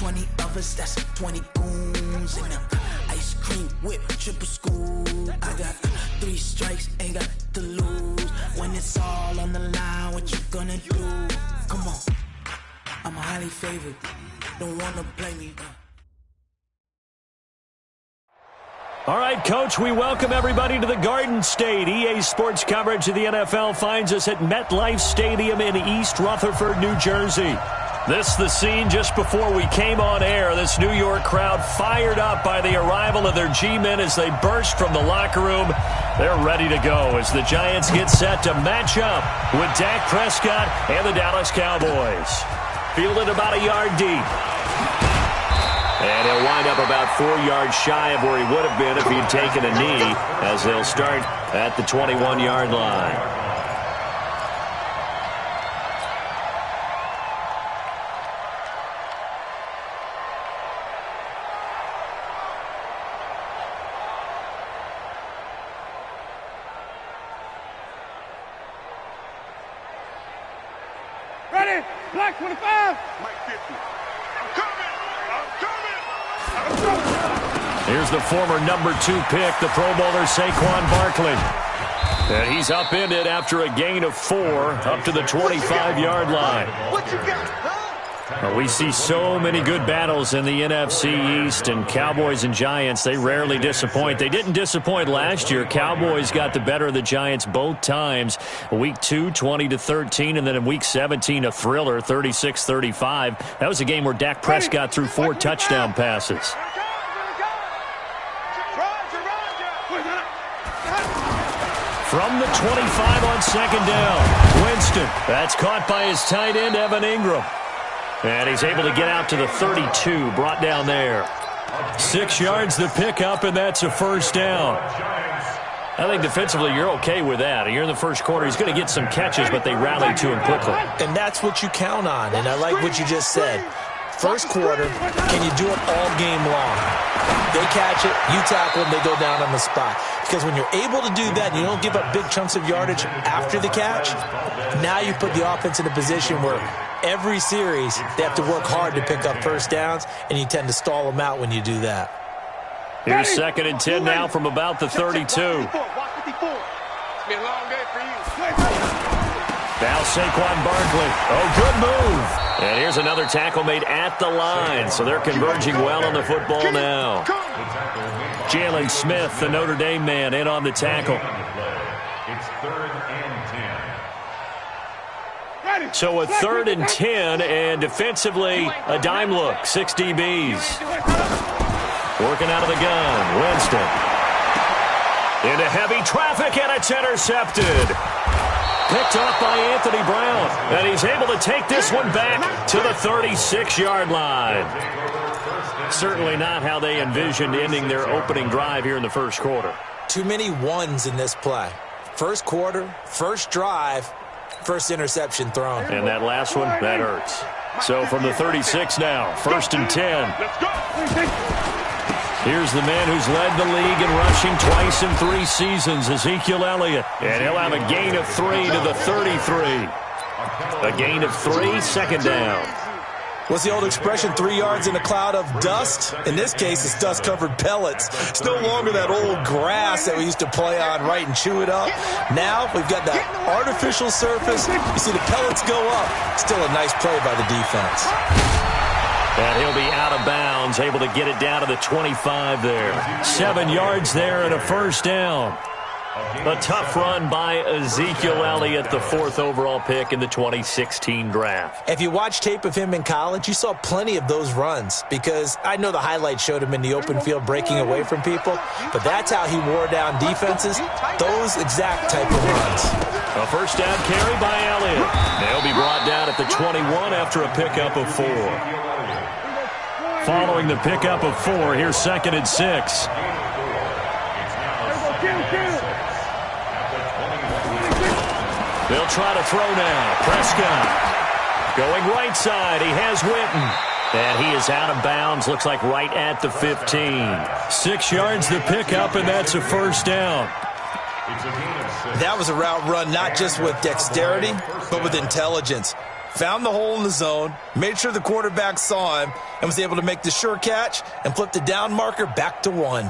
20 of us, that's 20 goons. And ice cream whip, triple scoop. I got 3 strikes, ain't got to lose. When it's all on the line, what you gonna do? Come on, I'm highly favored. Don't wanna blame me. All right, Coach, we welcome everybody to the Garden State. EA Sports coverage of the NFL finds us at MetLife Stadium in East Rutherford, New Jersey. This the scene just before we came on air. This New York crowd fired up by the arrival of their G-men as they burst from the locker room. They're ready to go as the Giants get set to match up with Dak Prescott and the Dallas Cowboys. Fielded about a yard deep. And he'll wind up about 4 yards shy of where he would have been if he'd taken a knee, as they'll start at the 21-yard line. Ready? Black 25. Mike 50. I'm coming. Here's the former number 2 pick, the Pro Bowler Saquon Barkley. And he's upended after a gain of 4 up to the 25-yard line. What you got, huh? We see so many good battles in the NFC East, and Cowboys and Giants, they rarely disappoint. They didn't disappoint last year. Cowboys got the better of the Giants both times. Week 2, 20-13, and then in Week 17, a thriller, 36-35. That was a game where Dak Prescott threw 4 touchdown passes. From the 25 on second down, Winston. That's caught by his tight end, Evan Ingram. And he's able to get out to the 32, brought down there. 6 yards the pickup, and that's a first down. I think defensively you're okay with that. You're in the first quarter. He's going to get some catches, but they rallied to him quickly. And that's what you count on, and I like what you just said. First quarter, can you do it all game long? They catch it, you tackle them, they go down on the spot. Because when you're able to do that and you don't give up big chunks of yardage after the catch, now you put the offense in a position where every series they have to work hard to pick up first downs, and you tend to stall them out when you do that. Here's 2nd and 10 now from about the 32. It's been a long day for you. Now Saquon Barkley. Oh, good move. And here's another tackle made at the line. So they're converging well on the football now. Jalen Smith, the Notre Dame man, in on the tackle. It's 3rd and 10. So a 3rd and 10, and defensively a dime look. 6 DBs. Working out of the gun. Winston. Into heavy traffic, and it's intercepted. Picked off by Anthony Brown, and he's able to take this one back to the 36-yard line. Certainly not how they envisioned ending their opening drive here in the first quarter. Too many ones in this play. First quarter, first drive, first interception thrown. And that last one, that hurts. So from the 36 now, 1st and 10. Let's go. Here's the man who's led the league in rushing twice in 3 seasons, Ezekiel Elliott. And he'll have a gain of 3 to the 33. A gain of 3, 2nd down. What's the old expression, 3 yards in a cloud of dust? In this case, it's dust-covered pellets. It's no longer that old grass that we used to play on, right, and chew it up. Now we've got that artificial surface. You see the pellets go up. Still a nice play by the defense. And he'll be out of bounds, able to get it down to the 25 there. 7 yards there and a first down. A tough run by Ezekiel Elliott, the 4th overall pick in the 2016 draft. If you watch tape of him in college, you saw plenty of those runs, because I know the highlights showed him in the open field breaking away from people, but that's how he wore down defenses, those exact type of runs. A first down carry by Elliott. They'll be brought down at the 21 after a pickup of 4. Following the pickup of 4, here's 2nd and 6. They'll try to throw now. Prescott going right side. He has Witten. And he is out of bounds. Looks like right at the 15. 6 yards the pickup, and that's a first down. That was a route run not just with dexterity, but with intelligence. found the hole in the zone, made sure the quarterback saw him, and was able to make the sure catch and flip the down marker back to 1.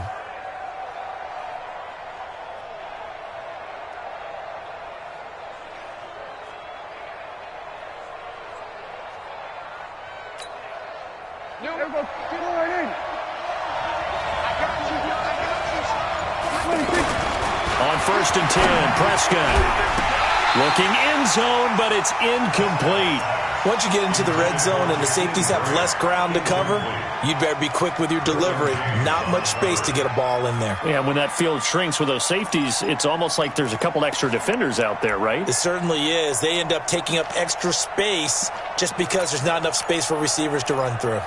On 1st and 10, Prescott. Looking end zone, but it's incomplete. Once you get into the red zone and the safeties have less ground to cover, you'd better be quick with your delivery. Not much space to get a ball in there. Yeah, when that field shrinks with those safeties, it's almost like there's a couple extra defenders out there, right? It certainly is. They end up taking up extra space just because there's not enough space for receivers to run through.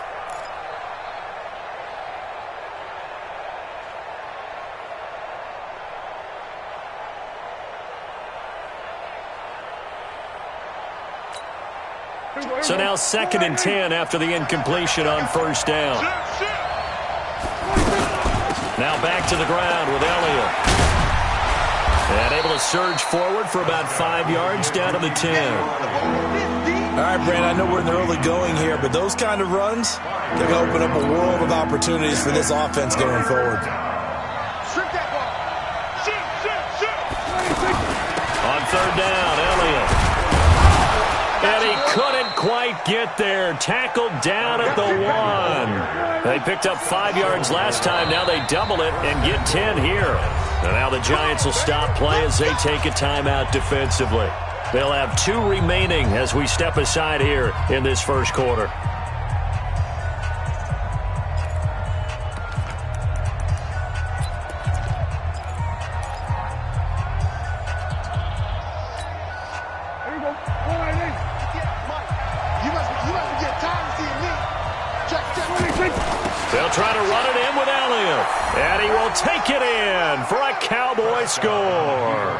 So now 2nd and 10 after the incompletion on 1st down. Now back to the ground with Elliott. And able to surge forward for about 5 yards down to the 10. All right, Brandon, I know we're in the early going here, but those kind of runs, they're going to open up a world of opportunities for this offense going forward. On 3rd down, Elliott. And he couldn't quite get there. Tackled down at the 1. They picked up 5 yards last time. Now they double it and get 10 here. And now the Giants will stop play as they take a timeout defensively. They'll have 2 remaining as we step aside here in this first quarter. They'll try to run it in with Elliott. And he will take it in for a Cowboy score.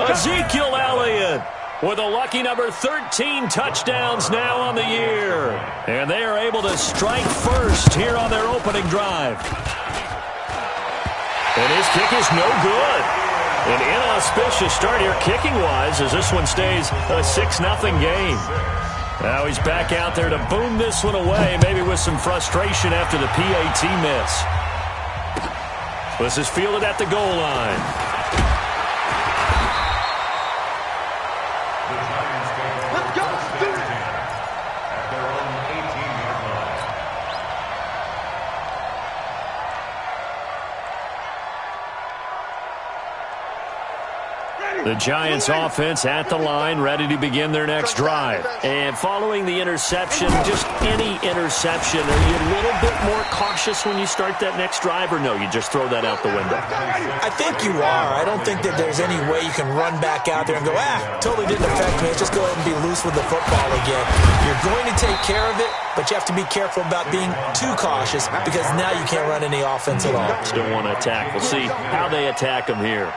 Ezekiel Elliott with a lucky number 13 touchdowns now on the year. And they are able to strike first here on their opening drive. And his kick is no good. An inauspicious start here kicking-wise as this one stays a 6-0 game. Now he's back out there to boom this one away, maybe with some frustration after the PAT miss. This is fielded at the goal line. Let's go. The Giants offense at the line, ready to begin their next drive. And following the interception, just any interception, are you a little bit more cautious when you start that next drive, or no, you just throw that out the window? I think you are. I don't think that there's any way you can run back out there and go, totally didn't affect me. Just go ahead and be loose with the football again. You're going to take care of it, but you have to be careful about being too cautious because now you can't run any offense at all. Still want to attack. We'll see how they attack them here.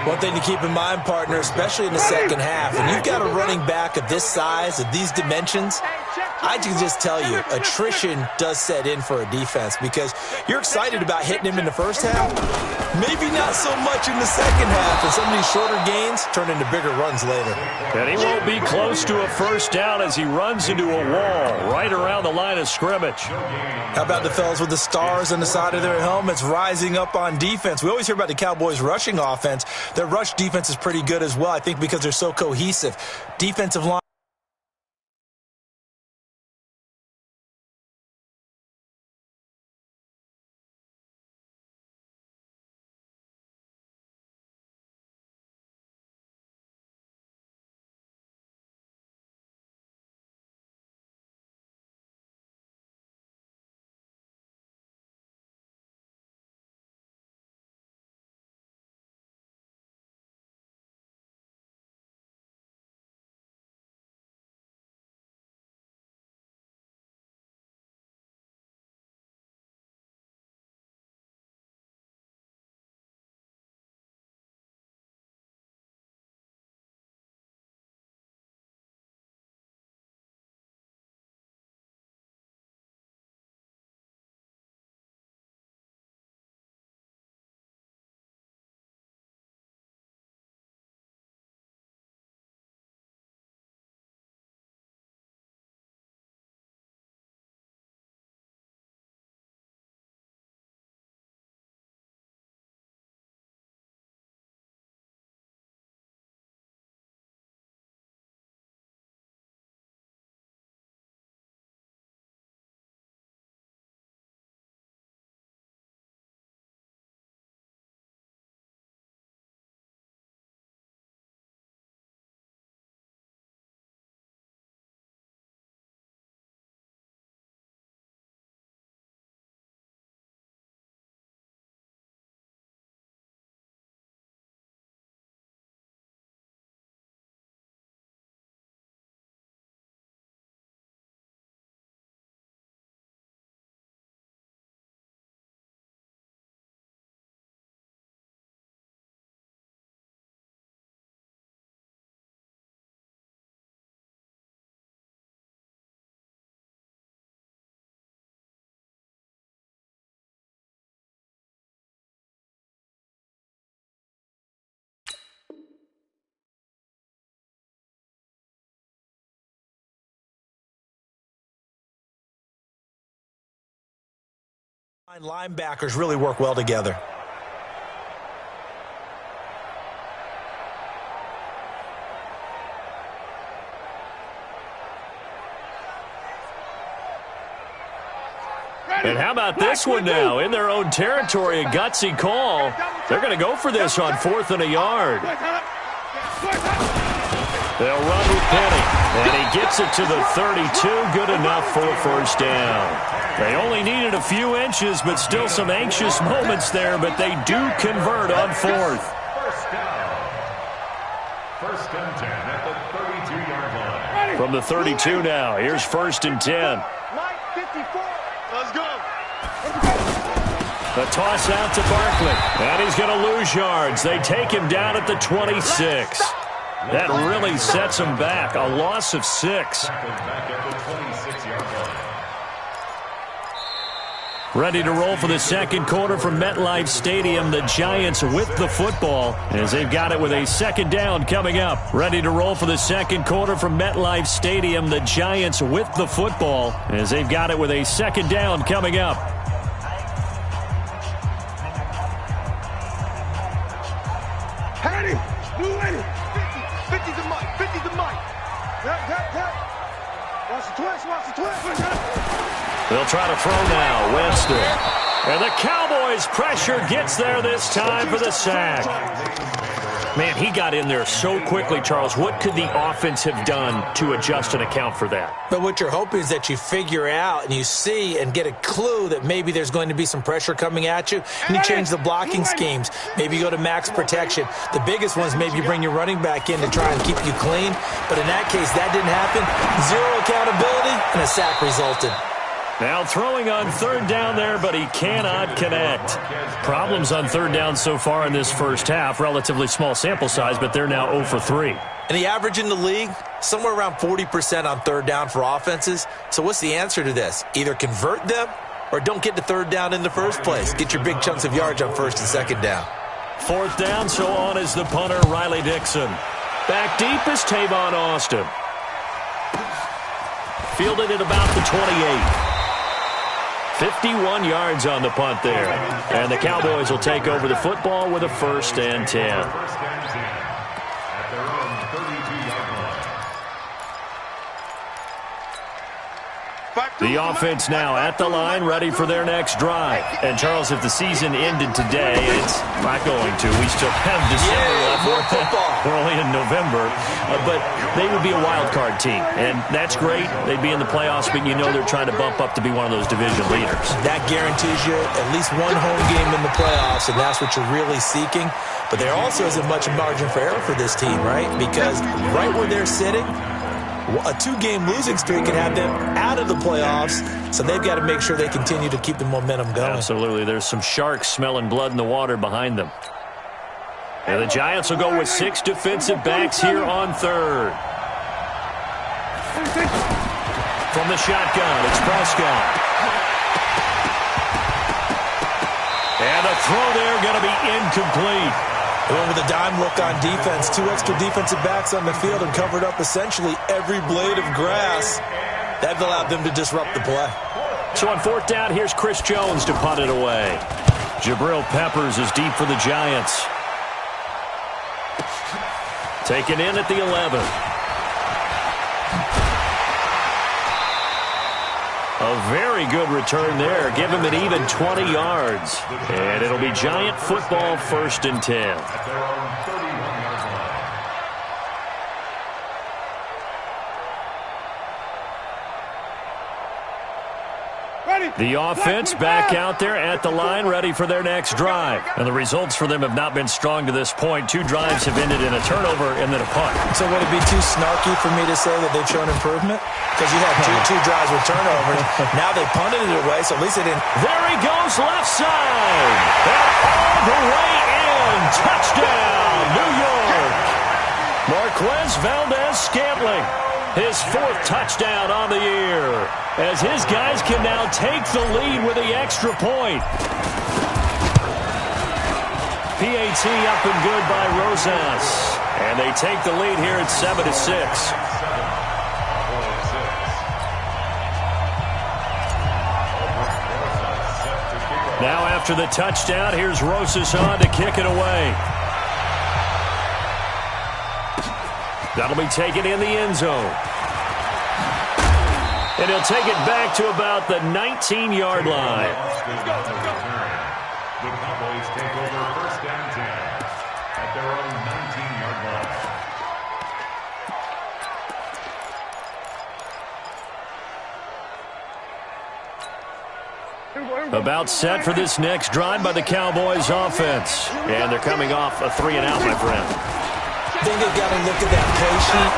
One thing to keep in mind, partner, especially in the second half, when you've got a running back of this size, of these dimensions, I can just tell you, attrition does set in for a defense because you're excited about hitting him in the first half, maybe not so much in the second half, and some of these shorter gains turn into bigger runs later. And he won't be close to a first down as he runs into a wall right around the line of scrimmage. How about the fellas with the stars on the side of their helmets rising up on defense? We always hear about the Cowboys' rushing offense. Their rush defense is pretty good as well, I think, because they're so cohesive. Defensive line. Linebackers really work well together. And how about this one now? In their own territory, a gutsy call. They're going to go for this on 4th and a yard. They'll run with Penny, and he gets it to the 32. Good enough for a first down. They only needed a few inches, but still some anxious moments there, but they do convert on 4th. First and 10 at the 32-yard line. From the 32 now, here's 1st and 10. Let's go. The toss out to Barkley, and he's going to lose yards. They take him down at the 26. That really sets him back. A loss of 6. Back at the 26-yard line. Ready to roll for the second quarter from MetLife Stadium. The Giants with the football as they've got it with a second down coming up. Ready to roll for the second quarter from MetLife Stadium. The Giants with the football as they've got it with a second down coming up. Patty, blue lady, 50 to Mike, 50 to Mike. Tap. Watch the twist. They'll try to throw now. Webster. And the Cowboys' pressure gets there this time for the sack. Man, he got in there so quickly, Charles. What could the offense have done to adjust and account for that? But what you're hoping is that you figure out and you see and get a clue that maybe there's going to be some pressure coming at you, and you change the blocking schemes. Maybe you go to max protection. The biggest one is maybe you bring your running back in to try and keep you clean. But in that case, that didn't happen. 0 accountability, and a sack resulted. Now throwing on 3rd down there, but he cannot connect. Problems on 3rd down so far in this first half. Relatively small sample size, but they're now 0 for 3. And the average in the league, somewhere around 40% on 3rd down for offenses. So what's the answer to this? Either convert them or don't get to 3rd down in the first place. Get your big chunks of yards on 1st and 2nd down. 4th down, so on is the punter, Riley Dixon. Back deep is Tavon Austin. Fielded at about the 28. 51 yards on the punt there. And the Cowboys will take over the football with a 1st and 10. At their own 32-yard line. The offense now at the line, ready for their next drive. And, Charles, if the season ended today, it's not going to. We still have December left. More football. We're only in November. But they would be a wild card team. And that's great. They'd be in the playoffs, but you know they're trying to bump up to be one of those division leaders. That guarantees you at least one home game in the playoffs, and that's what you're really seeking. But there also isn't much margin for error for this team, right? Because right where they're sitting, a 2-game losing streak can have them out of the playoffs, so they've got to make sure they continue to keep the momentum going. Absolutely. There's some sharks smelling blood in the water behind them. And the Giants will go with 6 defensive backs here on 3rd. From the shotgun, it's Prescott. And a throw there going to be incomplete. Going with a dime look on defense. 2 extra defensive backs on the field and covered up essentially every blade of grass. That allowed them to disrupt the play. So on 4th down, here's Chris Jones to punt it away. Jabril Peppers is deep for the Giants. Taken in at the 11. A very good return there. Give him an even 20 yards. And it'll be Giant football, 1st and 10. At their own 31-yard line. The offense back out there at the line, ready for their next drive. And the results for them have not been strong to this point. 2 drives have ended in a turnover and then a punt. So would it be too snarky for me to say that they've shown improvement? Because you had two drives with turnovers. Now they punted it away, so at least they didn't. There he goes, left side. And all the way in. Touchdown, New York. Marquez Valdez-Scantling. His 4th touchdown on the year, as his guys can now take the lead with the extra point. PAT up and good by Rosas, and they take the lead here at 7-6. Now after the touchdown, here's Rosas on to kick it away. That'll be taken in the end zone. And he'll take it back to about the 19-yard line. The Cowboys take over first down 10 at their own 19-yard line. About set for this next drive by the Cowboys offense. And they're coming off a 3-and-out, my friend. I think they've got to look at that play sheet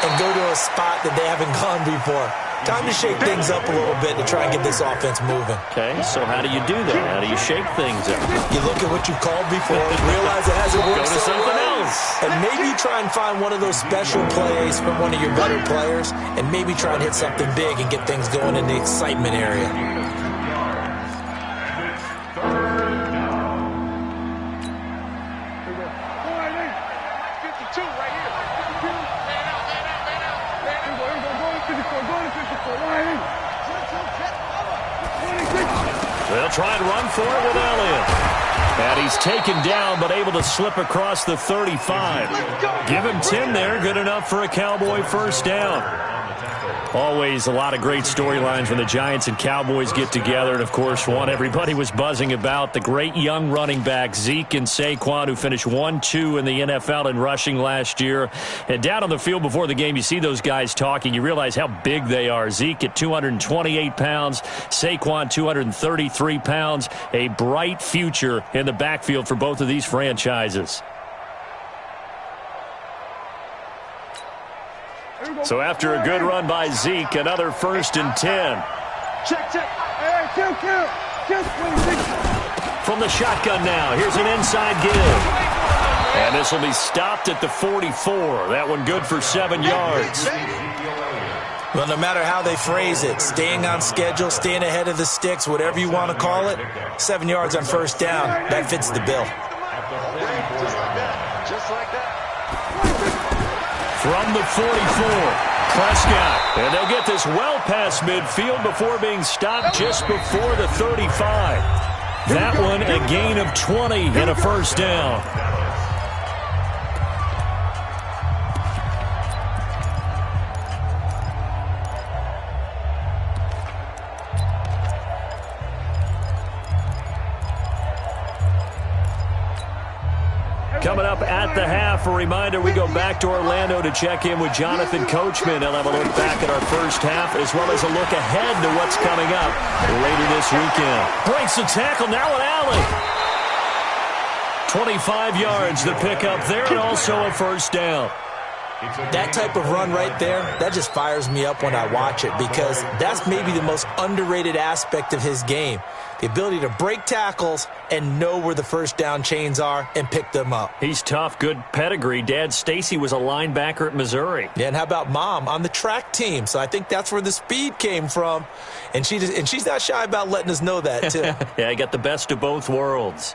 and go to a spot that they haven't gone before. Time to shake things up a little bit to try and get this offense moving. Okay, so how do you do that? How do you shake things up? You look at what you called before, realize it hasn't worked. Go to something else. And maybe try and find one of those special plays from one of your better players, and maybe try and hit something big and get things going in the excitement area. They'll try and run for it with Elliott. And he's taken down, but able to slip across the 35. Give him 10 there. Good enough for a Cowboy first down. Always a lot of great storylines when the Giants and Cowboys get together. And, of course, one everybody was buzzing about, the great young running back, Zeke and Saquon, who finished 1-2 in the NFL in rushing last year. And down on the field before the game, you see those guys talking. You realize how big they are. Zeke at 228 pounds, Saquon 233 pounds. A bright future in the backfield for both of these franchises. So after a good run by Zeke, another 1st and 10. Check. Hey, kill. From the shotgun now, here's an inside give. And this will be stopped at the 44. That one good for 7 yards. Well, no matter how they phrase it, staying on schedule, staying ahead of the sticks, whatever you want to call it, 7 yards on first down, that fits the bill. Just like that. From the 44, Prescott. And they'll get this well past midfield before being stopped just before the 35. That one a gain of 20 and a first down. Coming up at the half, a reminder, we go back to Orlando to check in with Jonathan Coachman. He'll have a look back at our first half, as well as a look ahead to what's coming up later this weekend. Breaks the tackle, now an alley. 25 yards to pick up there, and also a first down. That type of run right there, that just fires me up when I watch it, because that's maybe the most underrated aspect of his game. The ability to break tackles and know where the first down chains are and pick them up. He's tough, good pedigree. Dad, Stacy, was a linebacker at Missouri. Yeah, and how about Mom on the track team? So I think that's where the speed came from. And she's not shy about letting us know that, too. Yeah, I got the best of both worlds.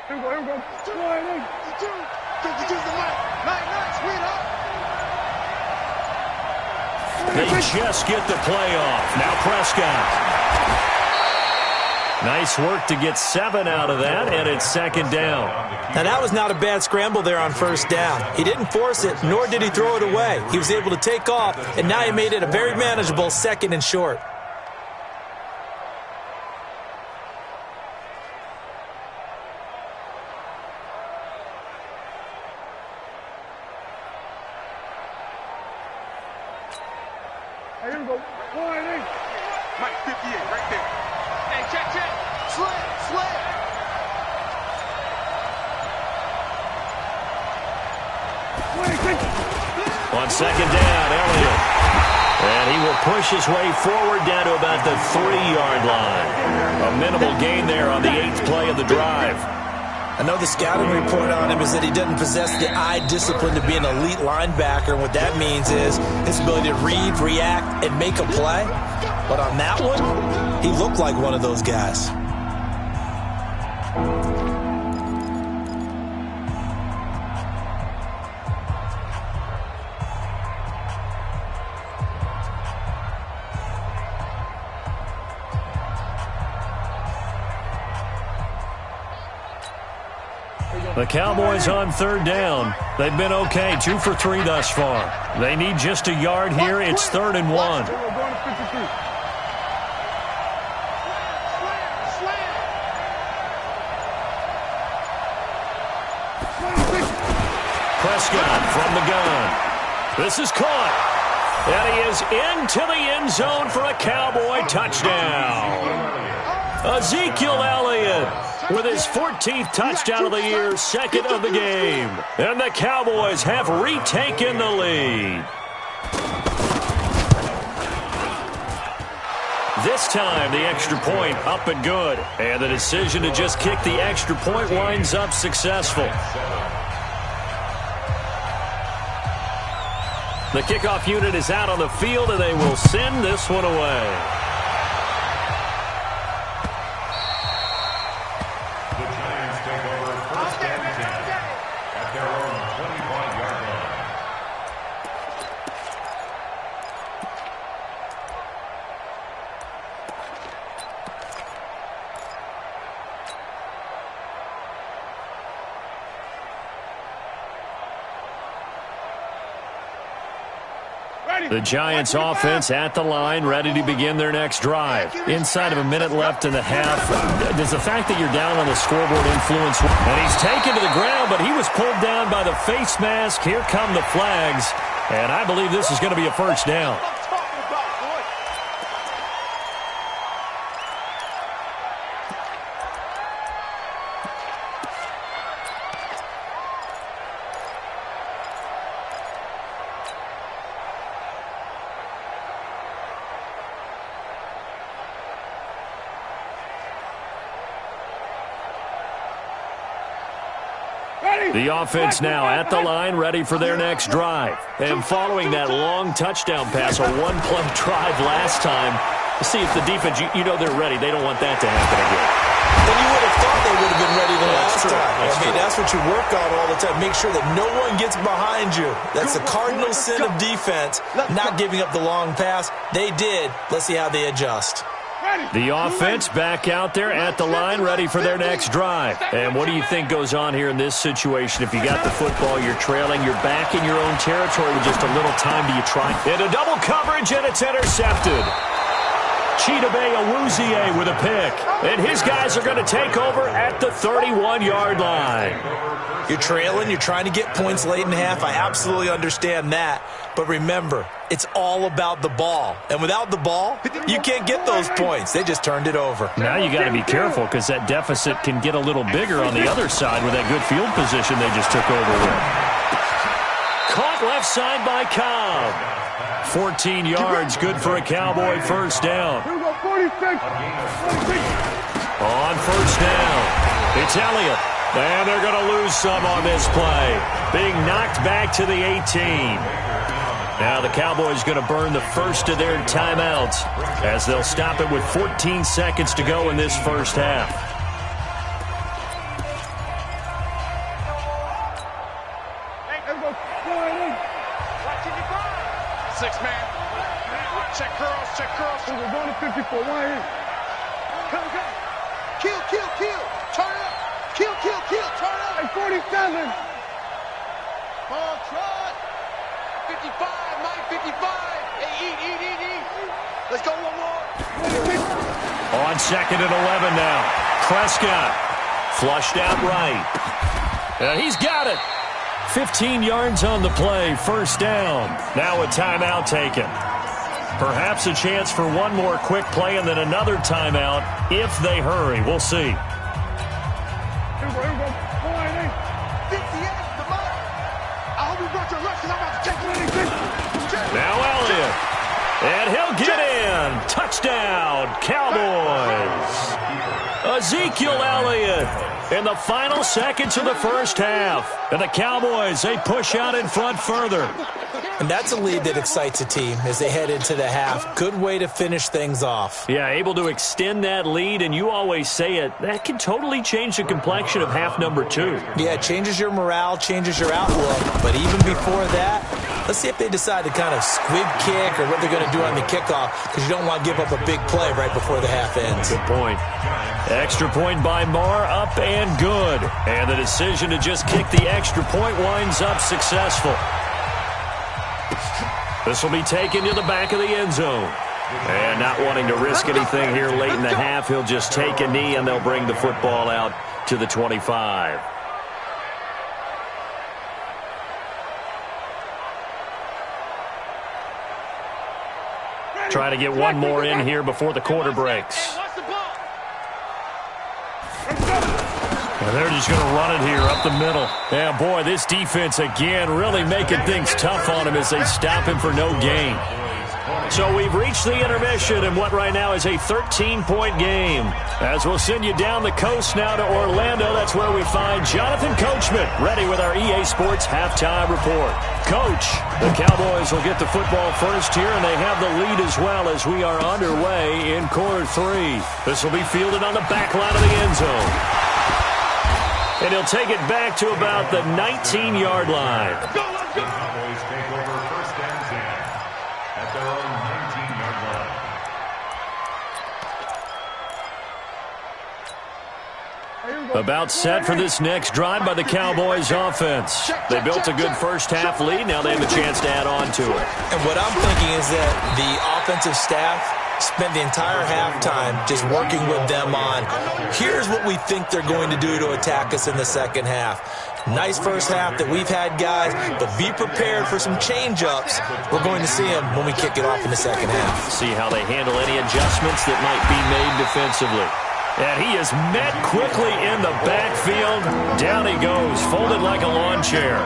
Here we go. 52 the mic. Sweetheart. They just get the play off. Now Prescott. Nice work to get 7 out of that, and it's second down. Now, that was not a bad scramble there on first down. He didn't force it, nor did he throw it away. He was able to take off, and now he made it a very manageable 2nd and short. Here we go. 1-8. Mike 58 right there. Hey, check. Slam. On second down, Elliott. And he will push his way forward down to about the 3-yard line. A minimal gain there on the 8th play of the drive. I know the scouting report on him is that he doesn't possess the eye discipline to be an elite linebacker. And what that means is his ability to read, react, and make a play. But on that one, he looked like one of those guys. The Cowboys on third down. They've been okay, 2 for 3 thus far. They need just a yard here. It's 3rd and 1. Prescott from the gun. This is caught. And he is into the end zone for a Cowboy touchdown. Ezekiel Elliott with his 14th touchdown of the year, 2nd of the game. And the Cowboys have retaken the lead. This time, the extra point up and good. And the decision to just kick the extra point winds up successful. The kickoff unit is out on the field, and they will send this one away. The Giants take over first and 10 at their own 25-yard line. The Giants offense at the line, ready to begin their next drive. Inside of a minute left in the half. Does the fact that you're down on the scoreboard influence? And he's taken to the ground, but he was pulled down by the face mask. Here come the flags. And I believe this is going to be a first down. The offense now at the line, ready for their next drive. And following that long touchdown pass, a one-play drive last time, see if the defense, you know they're ready. They don't want that to happen again. Then you would have thought they would have been ready the last time. That's what you work on all the time. Make sure that no one gets behind you. That's the cardinal sin of defense, not giving up the long pass. They did. Let's see how they adjust. The offense back out there at the line, ready for their next drive. And what do you think goes on here in this situation? If you got the football, you're trailing, you're back in your own territory with just a little time. Do you try? Into double coverage, and it's intercepted. Chidobe Awuzie with a pick. And his guys are going to take over at the 31-yard line. You're trailing. You're trying to get points late in the half. I absolutely understand that. But remember, it's all about the ball. And without the ball, you can't get those points. They just turned it over. Now you got to be careful because that deficit can get a little bigger on the other side with that good field position they just took over with. Caught left side by Cobb. 14 yards, good for a Cowboy first down. On first down, it's Elliott. And they're going to lose some on this play. Being knocked back to the 18. Now the Cowboys going to burn the first of their timeouts as they'll stop it with 14 seconds to go in this first half. Six-man. Check curls, check curls. We're going to 54. One in. Come. Kill. Turn up. Kill. Turn up. Hey, 47. Ball trot. 55. Mike, 55. Hey, eat. Let's go one more. On 2nd and 11 now. Prescott flushed out right. He's got it. 15 yards on the play, first down. Now a timeout taken. Perhaps a chance for one more quick play and then another timeout if they hurry. We'll see. Now Elliott. And he'll get in. Touchdown, Cowboys. Ezekiel Elliott in the final seconds of the first half. And the Cowboys, they push out in front further. And that's a lead that excites a team as they head into the half. Good way to finish things off. Yeah, able to extend that lead, and you always say it, that can totally change the complexion of half number 2. Yeah, it changes your morale, changes your outlook. But even before that, let's see if they decide to kind of squib kick or what they're going to do on the kickoff, because you don't want to give up a big play right before the half ends. Good point. Extra point by Marr, up and good. And the decision to just kick the extra point winds up successful. This will be taken to the back of the end zone. And not wanting to risk anything here late in the half, he'll just take a knee and they'll bring the football out to the 25. Trying to get one more in here before the quarter breaks. And they're just going to run it here up the middle. Yeah, boy, this defense again really making things tough on him as they stop him for no gain. So we've reached the intermission in what right now is a 13-point game. As we'll send you down the coast now to Orlando, that's where we find Jonathan Coachman ready with our EA Sports halftime report. Coach, the Cowboys will get the football first here, and they have the lead as well as we are underway in quarter 3. This will be fielded on the back line of the end zone. And he'll take it back to about the 19-yard line. Cowboys take over first and 10 at their own 19-yard line. About set for this next drive by the Cowboys offense. They built a good first half lead. Now they have a chance to add on to it. And what I'm thinking is that the offensive staff spent the entire halftime just working with them on, here's what we think they're going to do to attack us in the second half. Nice first half that we've had, guys, but be prepared for some change-ups. We're going to see them when we kick it off in the second half. See how they handle any adjustments that might be made defensively. And he is met quickly in the backfield. Down he goes, folded like a lawn chair.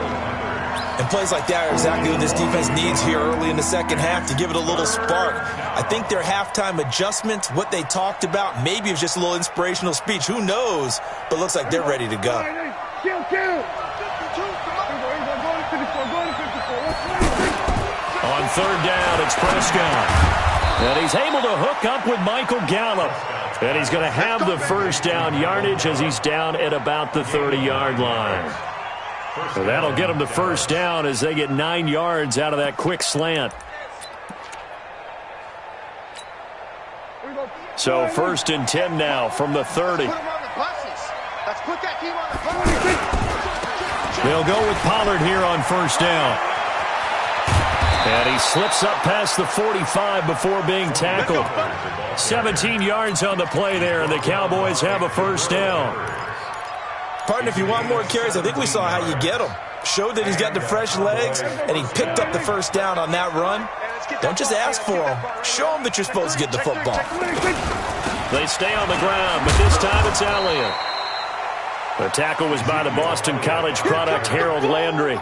And plays like that are exactly what this defense needs here early in the second half to give it a little spark. I think their halftime adjustments, what they talked about, maybe it was just a little inspirational speech. Who knows? But looks like they're ready to go. On third down, it's Prescott. And he's able to hook up with Michael Gallup. And he's going to have the first down yardage as he's down at about the 30-yard line. So that'll get them the first down as they get 9 yards out of that quick slant. So first and 10 now from the 30. They'll go with Pollard here on first down. And he slips up past the 45 before being tackled. 17 yards on the play there, and the Cowboys have a first down. Partner, if you want more carries, I think we saw how you get them. Showed that he's got the fresh legs, and he picked up the first down on that run. Don't just ask for them. Show them that you're supposed to get the football. They stay on the ground, but this time it's Elliott. The tackle was by the Boston College product, Harold Landry.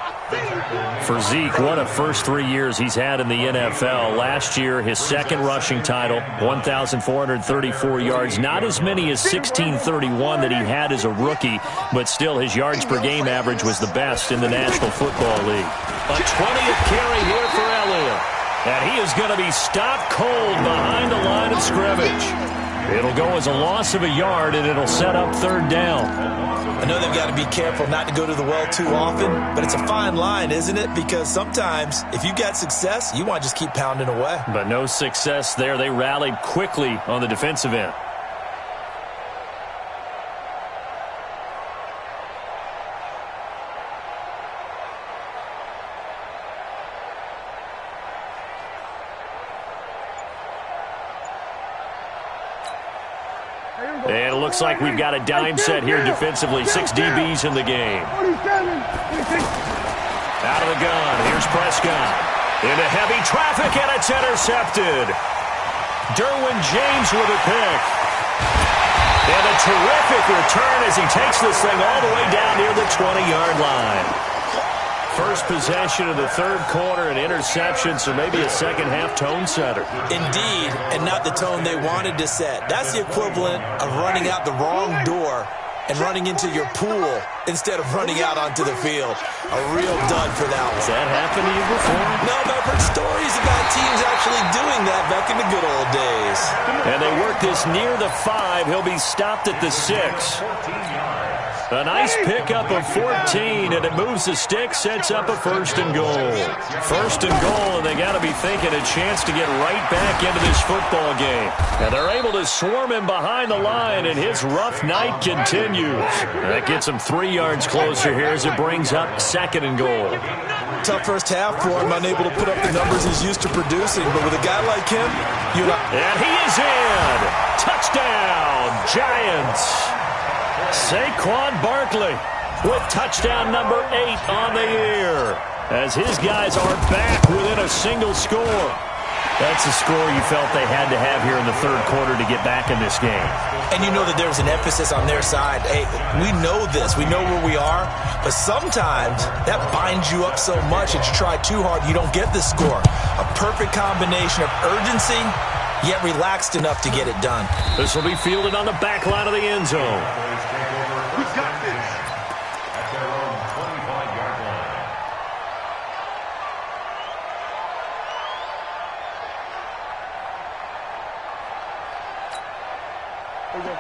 For Zeke, what a first 3 years he's had in the NFL. Last year, his second rushing title, 1,434 yards. Not as many as 1,631 that he had as a rookie, but still his yards per game average was the best in the National Football League. A 20th carry here for Elliott. And he is going to be stopped cold behind the line of scrimmage. It'll go as a loss of a yard, and it'll set up third down. I know they've got to be careful not to go to the well too often, but it's a fine line, isn't it? Because sometimes, if you got success, you want to just keep pounding away. But no success there. They rallied quickly on the defensive end. And it looks like we've got a dime set here defensively. 6 DBs in the game. Out of the gun. Here's Prescott. Into heavy traffic, and it's intercepted. Derwin James with a pick. And a terrific return as he takes this thing all the way down near the 20-yard line. First possession of the third quarter, an interception, so maybe a second-half tone setter. Indeed, and not the tone they wanted to set. That's the equivalent of running out the wrong door and running into your pool instead of running out onto the field. A real dud for that one. Has that happened to you before? No, but I've heard stories about teams actually doing that back in the good old days. And they work this near the 5. He'll be stopped at the 6. A nice pickup of 14, and it moves the stick, sets up a 1st and goal. 1st and goal, and they got to be thinking a chance to get right back into this football game. And they're able to swarm him behind the line, and his rough night continues. That gets him 3 yards closer here as it brings up 2nd and goal. Tough first half for him, unable to put up the numbers he's used to producing. But with a guy like him, and he is in. Touchdown, Giants. Saquon Barkley with touchdown number 8 on the year as his guys are back within a single score. That's a score you felt they had to have here in the 3rd quarter to get back in this game. And you know that there's an emphasis on their side. Hey, we know this. We know where we are. But sometimes that binds you up so much that you try too hard, you don't get the score. A perfect combination of urgency, yet relaxed enough to get it done. This will be fielded on the back line of the end zone. We got this. At their own 25-yard line.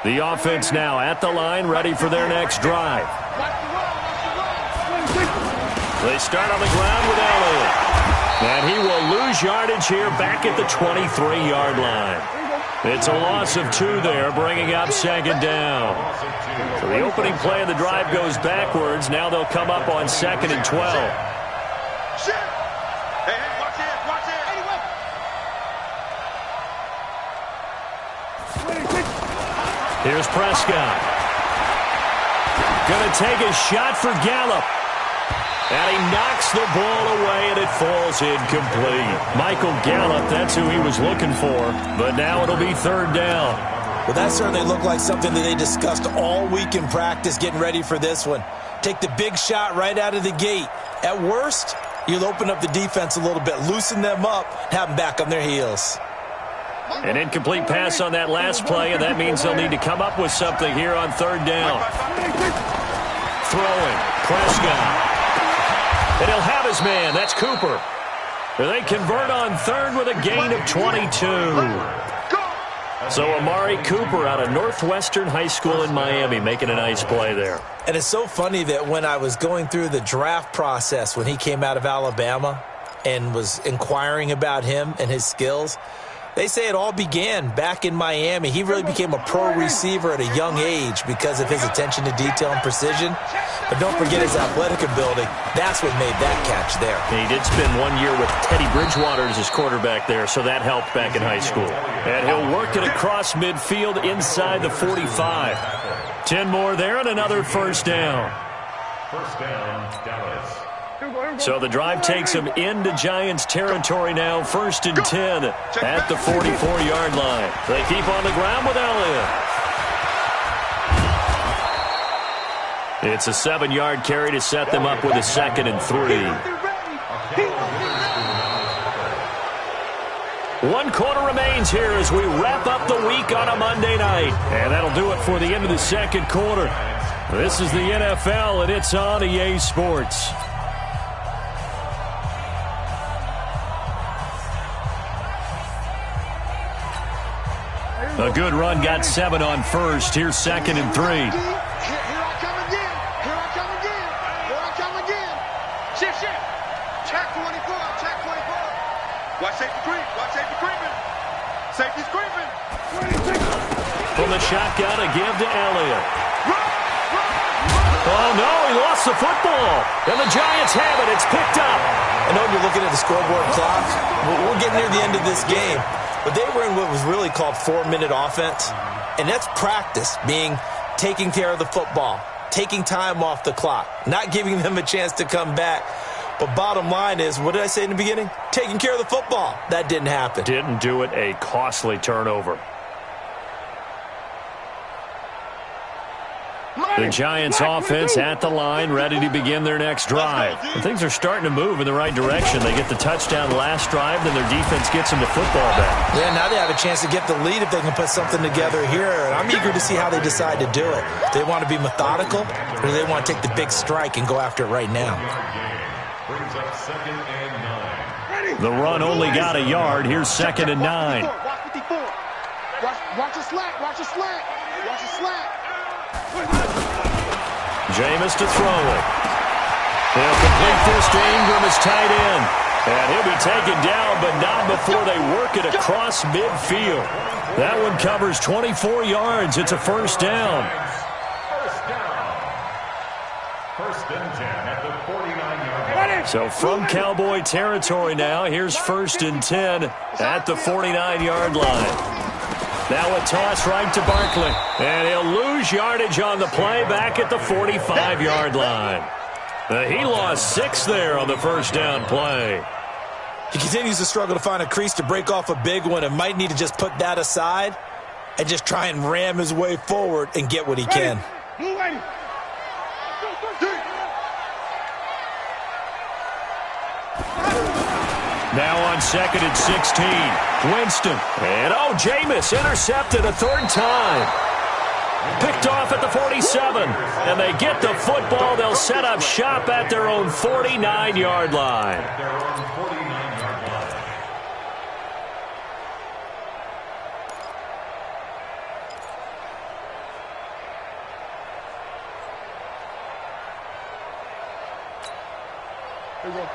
The offense now at the line, ready for their next drive. They start on the ground with Elliott. And he will lose yardage here back at the 23-yard line. It's a loss of 2 there, bringing up 2nd down. So the opening play of the drive goes backwards. Now they'll come up on 2nd and 12. Shit. Hey, watch it, watch it. Here's Prescott. Gonna take a shot for Gallup. And he knocks the ball away, and it falls incomplete. Michael Gallup, that's who he was looking for. But now it'll be 3rd down. Well, that certainly looked like something that they discussed all week in practice, getting ready for this one. Take the big shot right out of the gate. At worst, you'll open up the defense a little bit, loosen them up, have them back on their heels. An incomplete pass on that last play, and that means they'll need to come up with something here on 3rd down. Throwing, Prescott. And he'll have his man. That's Cooper. They convert on 3rd with a gain of 22. So Amari Cooper out of Northwestern High School in Miami making a nice play there. And it's so funny that when I was going through the draft process when he came out of Alabama and was inquiring about him and his skills, they say it all began back in Miami. He really became a pro receiver at a young age because of his attention to detail and precision. But don't forget his athletic ability. That's what made that catch there. He did spend 1 year with Teddy Bridgewater as his quarterback there, so that helped back in high school. And he'll work it across midfield inside the 45. 10 more there and another 1st down. 1st down, Dallas. So the drive takes him into Giants territory now, 1st and 10 at the 44-yard line. They keep on the ground with Elliott. It's a 7-yard carry to set them up with a 2nd and 3. 1 quarter remains here as we wrap up the week on a Monday night. And that'll do it for the end of the 2nd quarter. This is the NFL, and it's on EA Sports. A good run, got 7 on 1st. Here's 2nd and 3. Here I come again. Here I come again. Here I come again. Shift. Check 24. Check 24. Watch safety creep. Watch safety creeping. Safety's creeping. From the shotgun, a give to Elliott. Oh, no, he lost the football. And the Giants have it. It's picked up. I know you're looking at the scoreboard clock. We're getting near the end of this game. But they were in what was really called 4-minute offense. And that's practice, being taking care of the football, taking time off the clock, not giving them a chance to come back. But bottom line is, what did I say in the beginning? Taking care of the football. That didn't happen. Didn't do it. A costly turnover. The Giants offense at the line, ready to begin their next drive. And things are starting to move in the right direction. They get the touchdown last drive, then their defense gets them the football back. Yeah, now they have a chance to get the lead if they can put something together here. And I'm eager to see how they decide to do it. Do they want to be methodical, or do they want to take the big strike and go after it right now? Brings up 2nd and 9. The run only got a yard. Here's 2nd and 9. Watch 54. Watch the slant. Watch the slant. Watch the slant. Jameis to throw it. He'll complete this to Ingram as tight end. And he'll be taken down, but not before they work it across midfield. That one covers 24 yards. It's a first down. First and 10 at the 49-yard line. So from Cowboy territory now, here's first and 10 at the 49-yard line. Now a toss right to Barkley. And he'll lose yardage on the play back at the 45-yard line. He lost 6 there on the first down play. He continues to struggle to find a crease to break off a big one and might need to just put that aside and just try and ram his way forward and get what he can. Now on second and 16, Winston. And Jameis intercepted a third time. Picked off at the 47, and they get the football. They'll set up shop at their own 49-yard line.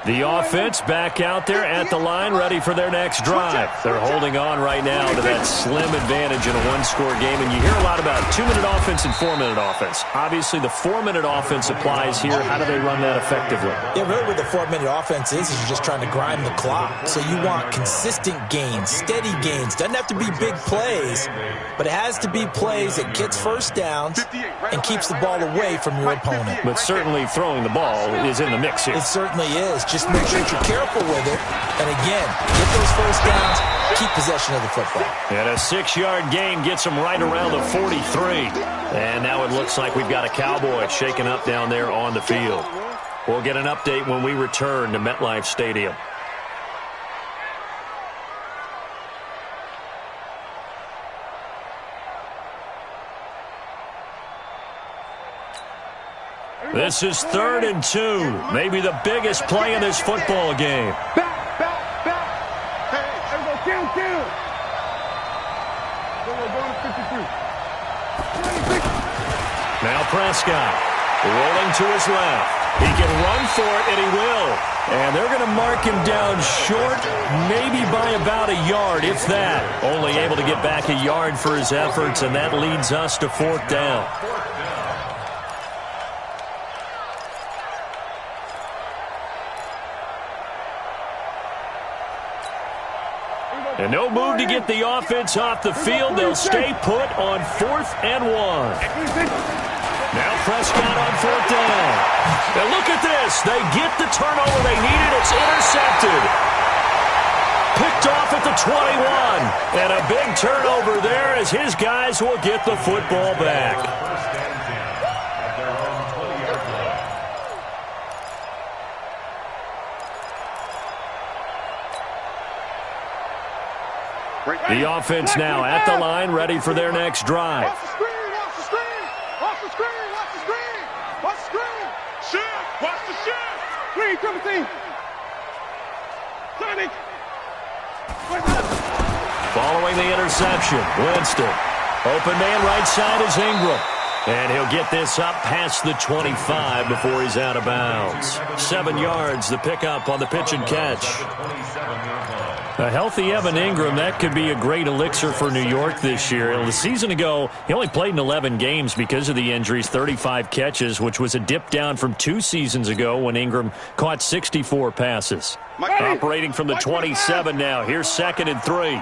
The offense back out there at the line, ready for their next drive. They're holding on right now to that slim advantage in a one-score game, and you hear a lot about 2-minute offense and 4-minute offense. Obviously, the 4-minute offense applies here. How do they run that effectively? Yeah, really what the 4-minute offense is you're just trying to grind the clock. So you want consistent gains, steady gains. Doesn't have to be big plays, but it has to be plays that gets first downs and keeps the ball away from your opponent. But certainly throwing the ball is in the mix here. It certainly is. Just make sure you're careful with it. And again, get those first downs, keep possession of the football. And a 6-yard gain gets them right around the 43. And now it looks like we've got a Cowboy shaking up down there on the field. We'll get an update when we return to MetLife Stadium. This is 3rd and 2. Maybe the biggest play in this football game. Back. Hey, everybody, kill. Go to 52. Now Prescott rolling to his left. He can run for it, and he will. And they're going to mark him down short, maybe by about a yard, if that. Only able to get back a yard for his efforts, and that leads us to 4th down. And no move to get the offense off the field. They'll stay put on 4th and 1. Now Prescott on 4th down. And look at this. They get the turnover they needed. It's intercepted. Picked off at the 21. And a big turnover there as his guys will get the football back. The offense now at the line, ready for their next drive. Watch the screen. Shift. Watch the shift. Screen, Timothy. Sonic. Following the interception, Winston. Open man right side is Ingram. And he'll get this up past the 25 before he's out of bounds. 7 yards, the pickup on the pitch and catch. A healthy Evan Ingram, that could be a great elixir for New York this year. The season ago, he only played in 11 games because of the injuries, 35 catches, which was a dip down from 2 seasons ago when Ingram caught 64 passes. Operating from the 27 now. Here's 2nd and 3.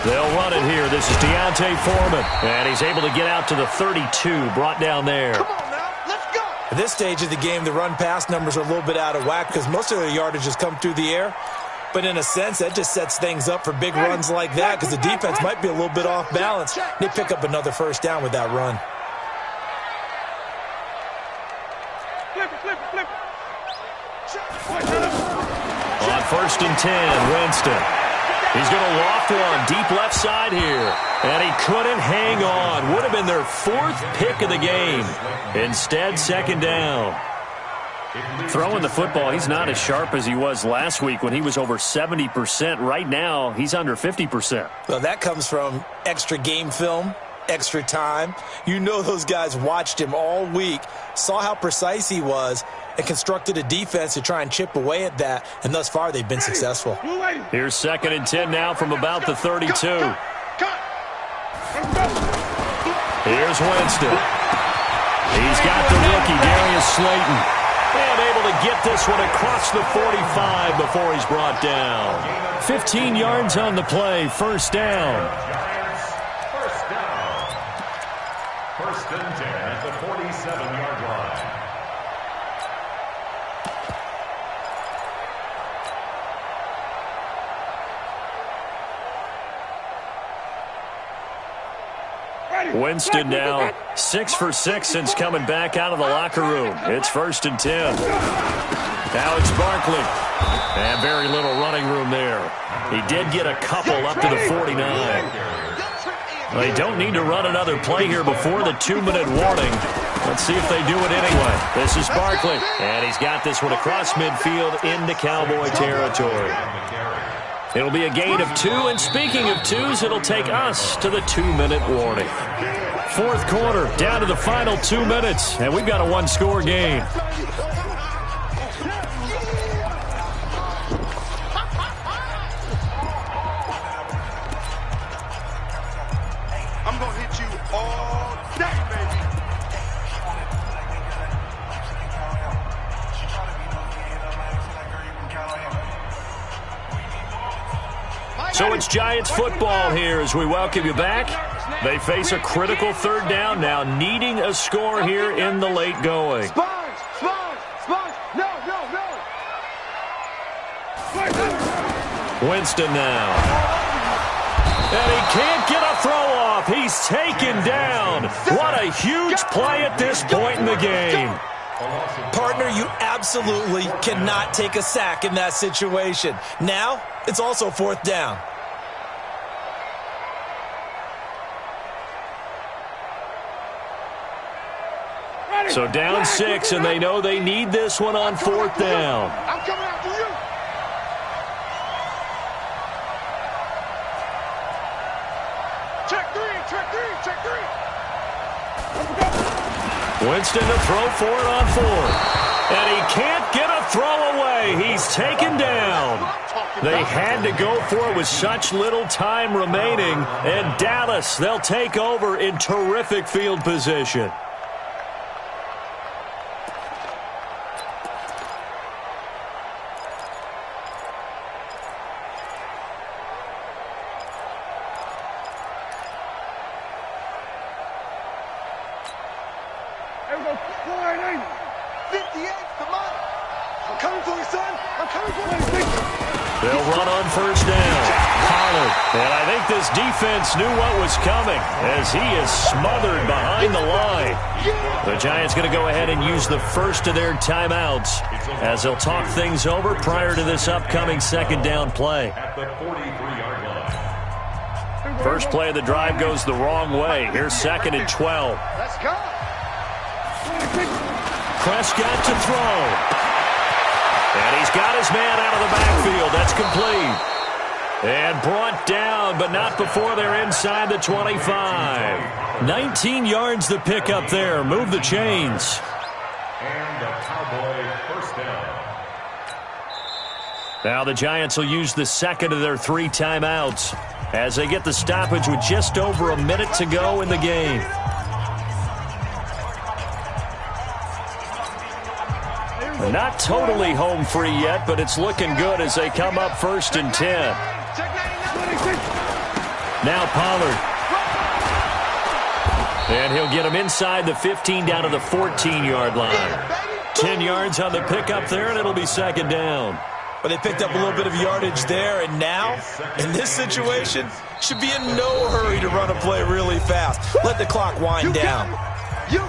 They'll run it here. This is Deontay Foreman. And he's able to get out to the 32, brought down there. At this stage of the game, the run-pass numbers are a little bit out of whack because most of their yardage has come through the air. But in a sense, that just sets things up for big runs like that because the defense might be a little bit off balance. They pick up another first down with that run. On 1st and 10, Winston. He's going to loft one deep left side here. And he couldn't hang on. Would have been their 4th pick of the game. Instead, 2nd down. Throwing the football, he's not as sharp as he was last week when he was over 70%. Right now, he's under 50%. Well, that comes from extra game film, extra time. You know those guys watched him all week, saw how precise he was, and constructed a defense to try and chip away at that, and thus far they've been successful. Here's 2nd and 10 now from about the 32. Here's Winston. He's got the rookie, Darius Slayton. And able to get this one across the 45 before he's brought down. 15 yards on the play, 1st down. First down. 1st and 10 at the 47-yard line. Winston now 6 for 6 since coming back out of the locker room. It's 1st and 10. Now it's Barkley. And very little running room there. He did get a couple up to the 49. They don't need to run another play here before the 2-minute warning. Let's see if they do it anyway. This is Barkley. And he's got this one across midfield into Cowboy territory. It'll be a gain of 2, and speaking of 2s, it'll take us to the 2-minute warning. 4th quarter, down to the final 2 minutes, and we've got a 1-score game. I'm going to hit you all day, baby. So it's Giants football here as we welcome you back. They face a critical 3rd down now, needing a score here in the late going. Sponge! No! Winston now. And he can't get a throw off. He's taken down. What a huge play at this point in the game. Partner, you absolutely cannot take a sack in that situation. Now, it's also 4th down. So down 6, and they know they need this one on 4th down. I'm coming after you. Check three. Winston to throw for it on 4th. And he can't get a throw away. He's taken down. They had to go for it with such little time remaining. And Dallas, they'll take over in terrific field position. There we go. 58, come on. I'm coming for you, son. I'm coming for you. They'll run on 1st down. Pollard. And I think this defense knew what was coming as he is smothered behind the line. The Giants going to go ahead and use the first of their timeouts as they'll talk things over prior to this upcoming 2nd down play. At the 43-yard line. First play of the drive goes the wrong way. Here's 2nd and 12. Let's go. Prescott to throw. And he's got his man out of the backfield. That's complete. And brought down, but not before they're inside the 25. 19 yards the pick up there. Move the chains. And the Cowboy 1st down. Now the Giants will use the 2nd of their 3 timeouts as they get the stoppage with just over a minute to go in the game. Not totally home free yet, but it's looking good as they come up 1st and 10. Now Pollard. And he'll get him inside the 15 down to the 14-yard line. 10 yards on the pickup there, and it'll be 2nd down. But they picked up a little bit of yardage there, and now, in this situation, should be in no hurry to run a play really fast. Let the clock wind down.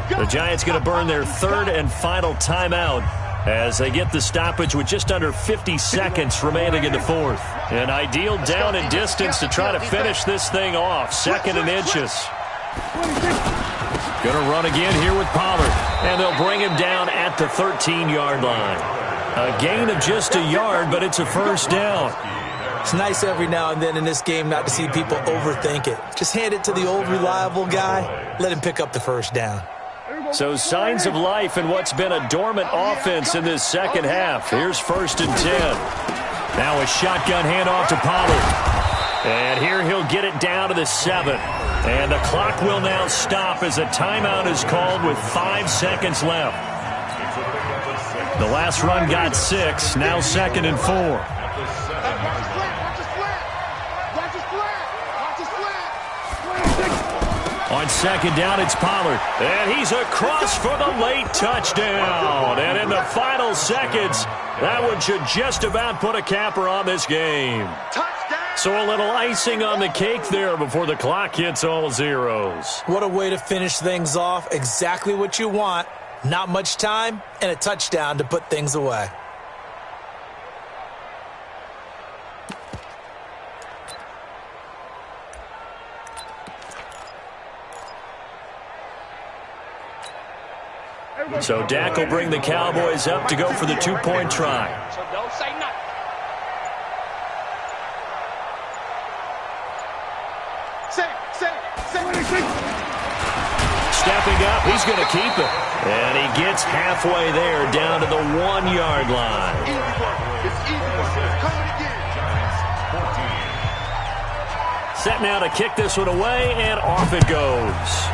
The Giants going to burn their 3rd and final timeout as they get the stoppage with just under 50 seconds remaining in the 4th. An ideal down and distance to try to finish this thing off. 2nd and inches. Gonna run again here with Pollard. And they'll bring him down at the 13-yard line. A gain of just a yard, but it's a first down. It's nice every now and then in this game not to see people overthink it. Just hand it to the old reliable guy. Let him pick up the first down. So signs of life in what's been a dormant offense in this second half. Here's 1st and 10. Now a shotgun handoff to Pollard. And here he'll get it down to the 7. And the clock will now stop as a timeout is called with 5 seconds left. The last run got 6. Now 2nd and 4. On 2nd down, it's Pollard. And he's across for the late touchdown. And in the final seconds, that one should just about put a capper on this game. So a little icing on the cake there before the clock hits all zeros. What a way to finish things off. Exactly what you want. Not much time and a touchdown to put things away. So Dak will bring the Cowboys up to go for the 2-point try. So don't say nothing. Stepping up, he's going to keep it. And he gets halfway there down to the 1-yard line. Set now to kick this one away, and off it goes.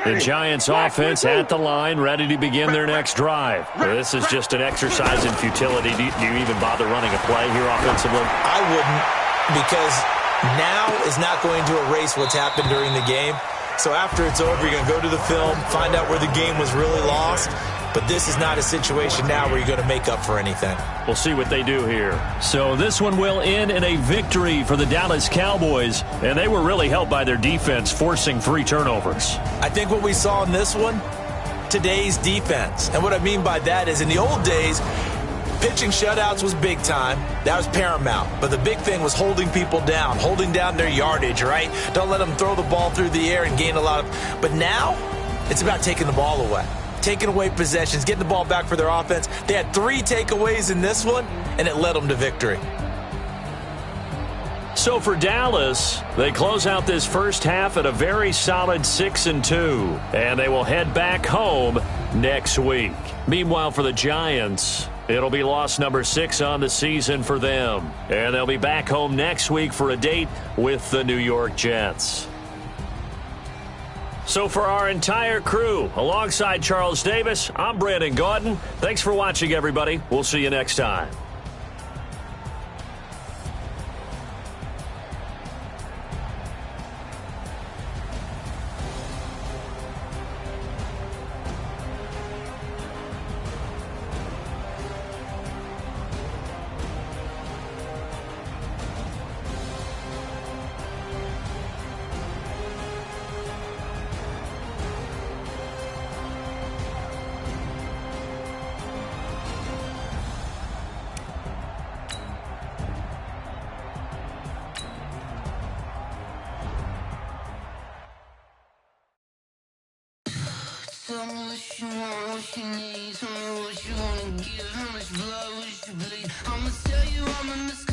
The Giants offense at the line, ready to begin their next drive. This is just an exercise in futility. Do you even bother running a play here offensively? I wouldn't, because now is not going to erase what's happened during the game. So after it's over, you're going to go to the film, find out where the game was really lost. But this is not a situation now where you're going to make up for anything. We'll see what they do here. So this one will end in a victory for the Dallas Cowboys, and they were really helped by their defense, forcing 3 turnovers. I think what we saw in this one, today's defense. And what I mean by that is in the old days, pitching shutouts was big time. That was paramount. But the big thing was holding people down, holding down their yardage, right? Don't let them throw the ball through the air and gain a lot of... But now, it's about taking the ball away. Taking away possessions, getting the ball back for their offense. They had 3 takeaways in this one, and it led them to victory. So for Dallas, they close out this first half at a very solid 6-2, and they will head back home next week. Meanwhile, for the Giants, it'll be loss number 6 on the season for them, and they'll be back home next week for a date with the New York Jets. So for our entire crew, alongside Charles Davis, I'm Brandon Gaudin. Thanks for watching, everybody. We'll see you next time. Tell me what you want, what you need. Tell me what you wanna give, how much blood would you bleed? I'ma tell you I'm a